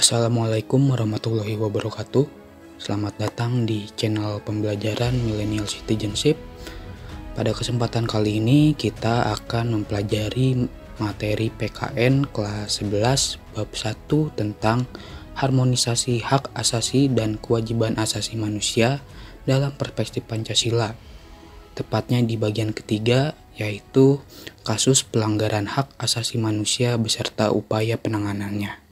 Assalamualaikum warahmatullahi wabarakatuh. Selamat datang di channel pembelajaran Millennial Citizenship. Pada kesempatan kali ini kita akan mempelajari materi PKN kelas 11 bab 1 tentang harmonisasi hak asasi dan kewajiban asasi manusia dalam perspektif Pancasila. Tepatnya di bagian ketiga, yaitu kasus pelanggaran hak asasi manusia beserta upaya penanganannya.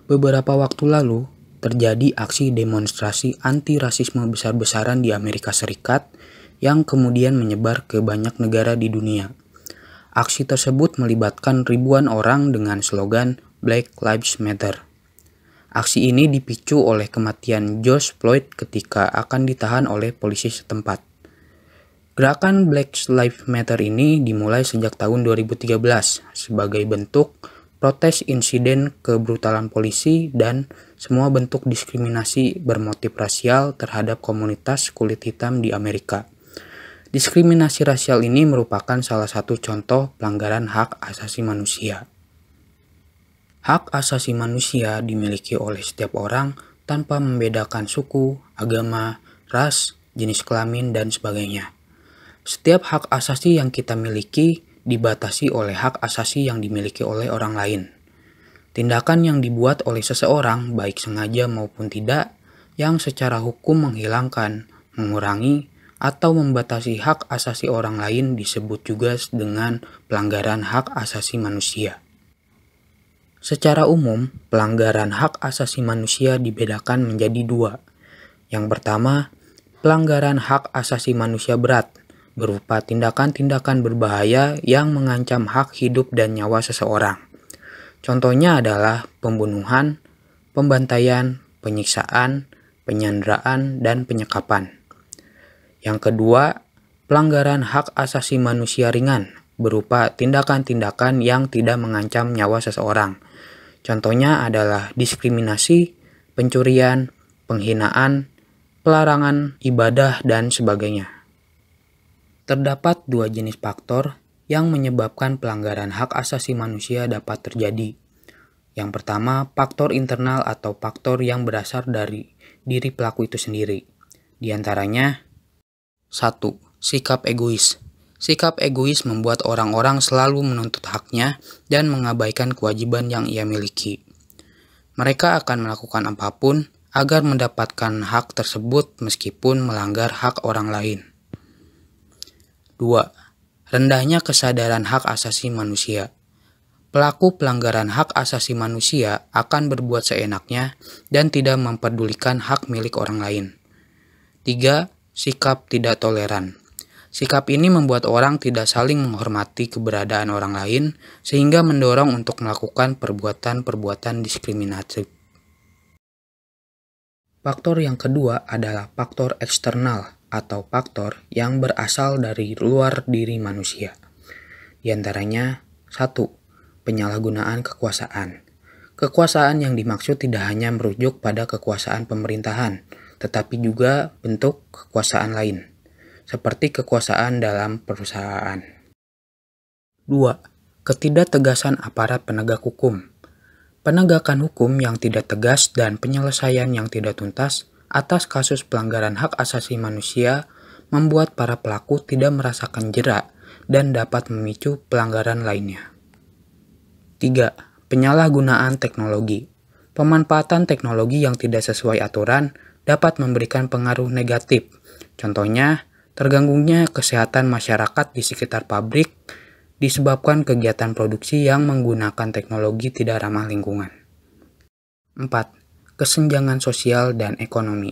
Beberapa waktu lalu, terjadi aksi demonstrasi anti-rasisme besar-besaran di Amerika Serikat yang kemudian menyebar ke banyak negara di dunia. Aksi tersebut melibatkan ribuan orang dengan slogan Black Lives Matter. Aksi ini dipicu oleh kematian George Floyd ketika akan ditahan oleh polisi setempat. Gerakan Black Lives Matter ini dimulai sejak tahun 2013 sebagai bentuk protes insiden kebrutalan polisi dan semua bentuk diskriminasi bermotif rasial terhadap komunitas kulit hitam di Amerika. Diskriminasi rasial ini merupakan salah satu contoh pelanggaran hak asasi manusia. Hak asasi manusia dimiliki oleh setiap orang tanpa membedakan suku, agama, ras, jenis kelamin, dan sebagainya. Setiap hak asasi yang kita miliki dibatasi oleh hak asasi yang dimiliki oleh orang lain. Tindakan yang dibuat oleh seseorang, baik sengaja maupun tidak, yang secara hukum menghilangkan, mengurangi, atau membatasi hak asasi orang lain disebut juga dengan pelanggaran hak asasi manusia. Secara umum, pelanggaran hak asasi manusia dibedakan menjadi dua. Yang pertama, pelanggaran hak asasi manusia berat, berupa tindakan-tindakan berbahaya yang mengancam hak hidup dan nyawa seseorang. Contohnya adalah pembunuhan, pembantaian, penyiksaan, penyanderaan, dan penyekapan. Yang kedua, pelanggaran hak asasi manusia ringan, berupa tindakan-tindakan yang tidak mengancam nyawa seseorang. Contohnya adalah diskriminasi, pencurian, penghinaan, pelarangan ibadah, dan sebagainya. Terdapat dua jenis faktor yang menyebabkan pelanggaran hak asasi manusia dapat terjadi. Yang pertama, faktor internal atau faktor yang berasal dari diri pelaku itu sendiri. Di antaranya, 1. Sikap egois. Sikap egois membuat orang-orang selalu menuntut haknya dan mengabaikan kewajiban yang ia miliki. Mereka akan melakukan apapun agar mendapatkan hak tersebut meskipun melanggar hak orang lain. 2. Rendahnya kesadaran hak asasi manusia. Pelaku pelanggaran hak asasi manusia akan berbuat seenaknya dan tidak memperdulikan hak milik orang lain. 3. Sikap tidak toleran. Sikap ini membuat orang tidak saling menghormati keberadaan orang lain sehingga mendorong untuk melakukan perbuatan-perbuatan diskriminatif. Faktor yang kedua adalah faktor eksternal atau faktor yang berasal dari luar diri manusia. Di antaranya, 1. Penyalahgunaan kekuasaan. Kekuasaan yang dimaksud tidak hanya merujuk pada kekuasaan pemerintahan, tetapi juga bentuk kekuasaan lain, seperti kekuasaan dalam perusahaan. 2. Ketidaktegasan aparat penegak hukum. Penegakan hukum yang tidak tegas dan penyelesaian yang tidak tuntas atas kasus pelanggaran hak asasi manusia membuat para pelaku tidak merasakan jerak dan dapat memicu pelanggaran lainnya. 3. Penyalahgunaan teknologi. Pemanfaatan teknologi yang tidak sesuai aturan dapat memberikan pengaruh negatif. Contohnya, terganggunya kesehatan masyarakat di sekitar pabrik disebabkan kegiatan produksi yang menggunakan teknologi tidak ramah lingkungan. 4. Kesenjangan sosial dan ekonomi.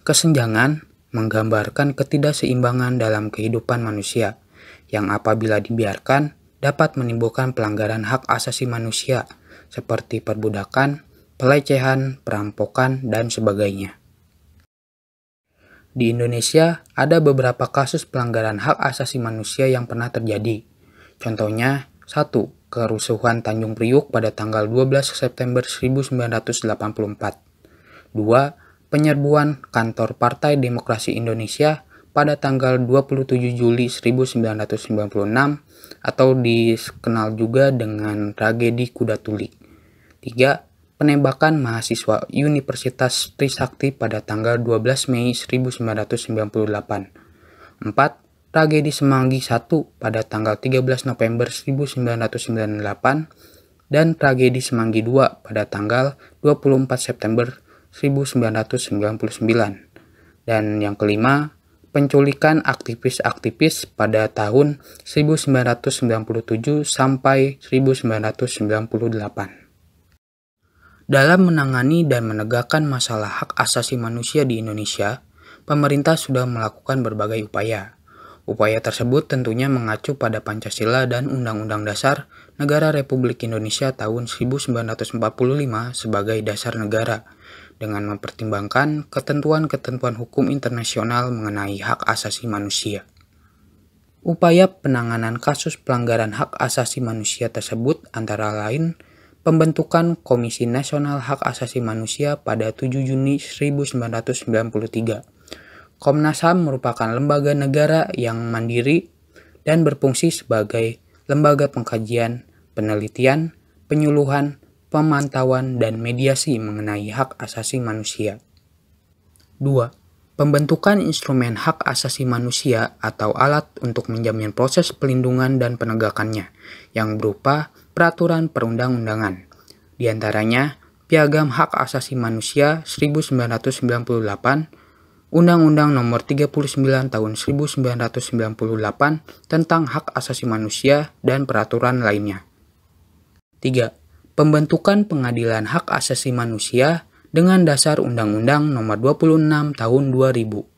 Kesenjangan menggambarkan ketidakseimbangan dalam kehidupan manusia, yang apabila dibiarkan dapat menimbulkan pelanggaran hak asasi manusia, seperti perbudakan, pelecehan, perampokan, dan sebagainya. Di Indonesia, ada beberapa kasus pelanggaran hak asasi manusia yang pernah terjadi. Contohnya, 1. Kerusuhan Tanjung Priuk pada tanggal 12 September 1984. 2. Penyerbuan kantor Partai Demokrasi Indonesia pada tanggal 27 Juli 1996 atau dikenal juga dengan tragedi Kuda Tuli. 3. penembakan mahasiswa Universitas Trisakti pada tanggal 12 Mei 1998. 4. Tragedi Semanggi I pada tanggal 13 November 1998 dan tragedi Semanggi II pada tanggal 24 September 1999. Dan yang kelima, penculikan aktivis-aktivis pada tahun 1997 sampai 1998. Dalam menangani dan menegakkan masalah hak asasi manusia di Indonesia, pemerintah sudah melakukan berbagai upaya. Upaya tersebut tentunya mengacu pada Pancasila dan Undang-Undang Dasar Negara Republik Indonesia tahun 1945 sebagai dasar negara, dengan mempertimbangkan ketentuan-ketentuan hukum internasional mengenai hak asasi manusia. Upaya penanganan kasus pelanggaran hak asasi manusia tersebut antara lain pembentukan Komisi Nasional Hak Asasi Manusia pada 7 Juni 1993. Komnas HAM merupakan lembaga negara yang mandiri dan berfungsi sebagai lembaga pengkajian, penelitian, penyuluhan, pemantauan, dan mediasi mengenai hak asasi manusia. 2. Pembentukan instrumen hak asasi manusia atau alat untuk menjamin proses pelindungan dan penegakannya, yang berupa peraturan perundang-undangan. Di antaranya, Piagam Hak Asasi Manusia 1998, Undang-Undang Nomor 39 Tahun 1998 tentang Hak Asasi Manusia dan peraturan lainnya. 3. Pembentukan Pengadilan Hak Asasi Manusia dengan dasar Undang-Undang Nomor 26 Tahun 2000.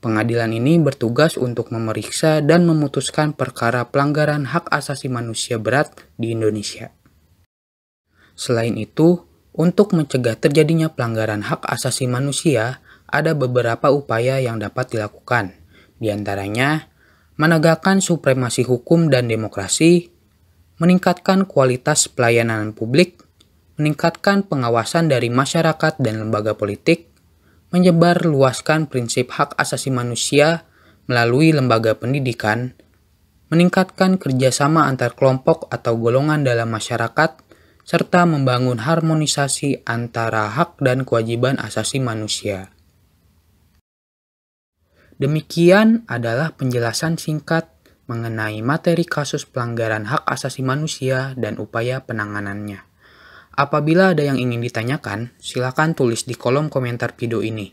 Pengadilan ini bertugas untuk memeriksa dan memutuskan perkara pelanggaran hak asasi manusia berat di Indonesia. Selain itu, untuk mencegah terjadinya pelanggaran hak asasi manusia, ada beberapa upaya yang dapat dilakukan. Di antaranya, menegakkan supremasi hukum dan demokrasi, meningkatkan kualitas pelayanan publik, meningkatkan pengawasan dari masyarakat dan lembaga politik, menyebar luaskan prinsip hak asasi manusia melalui lembaga pendidikan, meningkatkan kerjasama antar kelompok atau golongan dalam masyarakat, serta membangun harmonisasi antara hak dan kewajiban asasi manusia. Demikian adalah penjelasan singkat mengenai materi kasus pelanggaran hak asasi manusia dan upaya penanganannya. Apabila ada yang ingin ditanyakan, silakan tulis di kolom komentar video ini.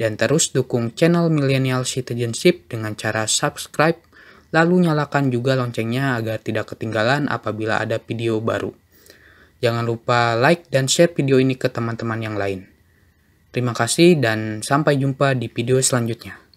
Dan terus dukung channel Millennial Citizenship dengan cara subscribe, lalu nyalakan juga loncengnya agar tidak ketinggalan apabila ada video baru. Jangan lupa like dan share video ini ke teman-teman yang lain. Terima kasih dan sampai jumpa di video selanjutnya.